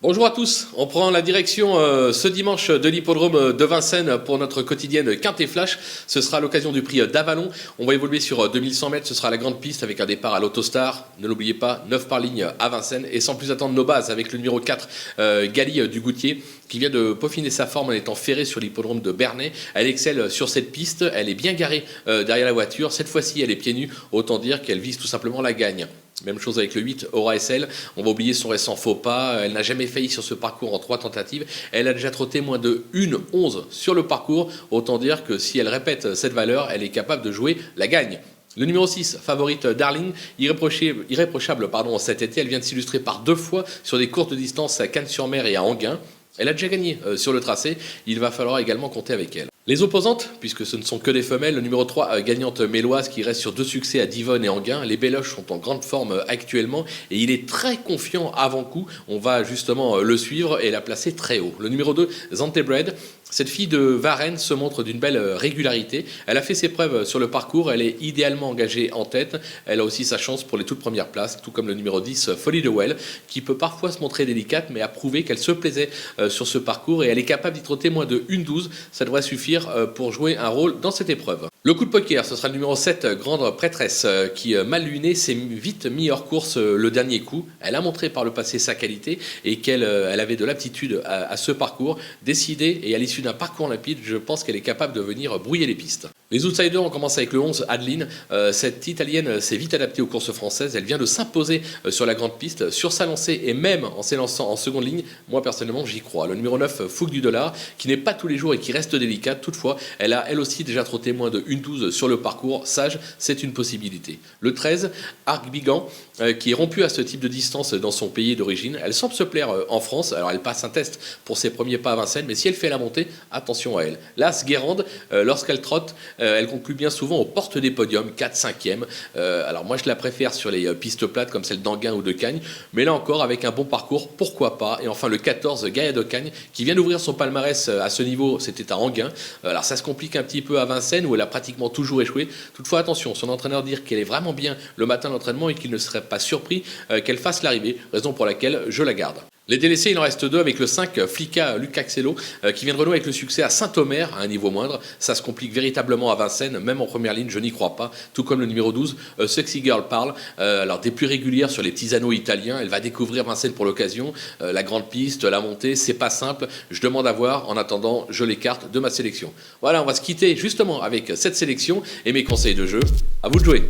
Bonjour à tous, on prend la direction ce dimanche de l'hippodrome de Vincennes pour notre quotidienne Quintet Flash. Ce sera l'occasion du prix d'Avalon. On va évoluer sur 2100 mètres, ce sera la grande piste avec un départ à l'Autostar. Ne l'oubliez pas, 9 par ligne à Vincennes. Et sans plus attendre nos bases avec le numéro 4, Gali du Goutier, qui vient de peaufiner sa forme en étant ferrée sur l'hippodrome de Bernay. Elle excelle sur cette piste, elle est bien garée derrière la voiture. Cette fois-ci, elle est pieds nus, autant dire qu'elle vise tout simplement la gagne. Même chose avec le 8, Aura SL. On va oublier son récent faux pas. Elle n'a jamais failli sur ce parcours en 3 tentatives. Elle a déjà trotté moins de 1,11 sur le parcours. Autant dire que si elle répète cette valeur, elle est capable de jouer la gagne. Le numéro 6, favorite Darling, irréprochable cet été. Elle vient de s'illustrer par 2 fois sur des courtes distances à Cannes-sur-Mer et à Enghien. Elle a déjà gagné sur le tracé. Il va falloir également compter avec elle. Les opposantes, puisque ce ne sont que des femelles, le numéro 3, gagnante méloise, qui reste sur 2 succès à Divonne et Enghien. Les Béloches sont en grande forme actuellement et il est très confiant avant coup. On va justement le suivre et la placer très haut. Le numéro 2, Zantebred. Cette fille de Varennes se montre d'une belle régularité. Elle a fait ses preuves sur le parcours, elle est idéalement engagée en tête. Elle a aussi sa chance pour les toutes premières places, tout comme le numéro 10, Folie de Well, qui peut parfois se montrer délicate, mais a prouvé qu'elle se plaisait sur ce parcours et elle est capable d'y trotter moins de 1,12. Ça devrait suffire pour jouer un rôle dans cette épreuve. Le coup de poker, ce sera le numéro 7, Grande Prêtresse, qui mal lunée s'est vite mis hors course le dernier coup. Elle a montré par le passé sa qualité et qu'elle avait de l'aptitude à ce parcours. Décidée et à l'issue d'un parcours limpide, je pense qu'elle est capable de venir brouiller les pistes. Les outsiders, on commence avec le 11, Adeline. Cette Italienne s'est vite adaptée aux courses françaises. Elle vient de s'imposer sur la grande piste, sur sa lancée et même en s'élançant en seconde ligne. Moi, personnellement, j'y crois. Le numéro 9, Fougue du Dollar, qui n'est pas tous les jours et qui reste délicate. Toutefois, elle a elle aussi déjà trotté moins de 1,12 sur le parcours. Sage, c'est une possibilité. Le 13, Arc Bigan, qui est rompu à ce type de distance dans son pays d'origine. Elle semble se plaire en France. Alors, elle passe un test pour ses premiers pas à Vincennes, mais si elle fait la montée, attention à elle. L'As Guérande, lorsqu'elle trotte, elle conclut bien souvent aux portes des podiums, 4, 5e. Alors moi je la préfère sur les pistes plates comme celle d'Enghien ou de Cagnes, mais là encore avec un bon parcours, pourquoi pas. Et enfin le 14, Gaïa de Cagnes, qui vient d'ouvrir son palmarès à ce niveau, c'était à Enghien. Alors ça se complique un petit peu à Vincennes où elle a pratiquement toujours échoué. Toutefois attention, son entraîneur dit qu'elle est vraiment bien le matin d'entraînement et qu'il ne serait pas surpris qu'elle fasse l'arrivée, raison pour laquelle je la garde. Les délaissés, il en reste 2 avec le 5, Flicka Lucaxello, qui vient de renouer avec le succès à Saint-Omer, à un niveau moindre. Ça se complique véritablement à Vincennes, même en première ligne, je n'y crois pas. Tout comme le numéro 12, Sexy Girl parle. Alors des plus régulières sur les petits anneaux italiens. Elle va découvrir Vincennes pour l'occasion. La grande piste, la montée, c'est pas simple. Je demande à voir. En attendant, je l'écarte de ma sélection. Voilà, on va se quitter justement avec cette sélection et mes conseils de jeu. À vous de jouer.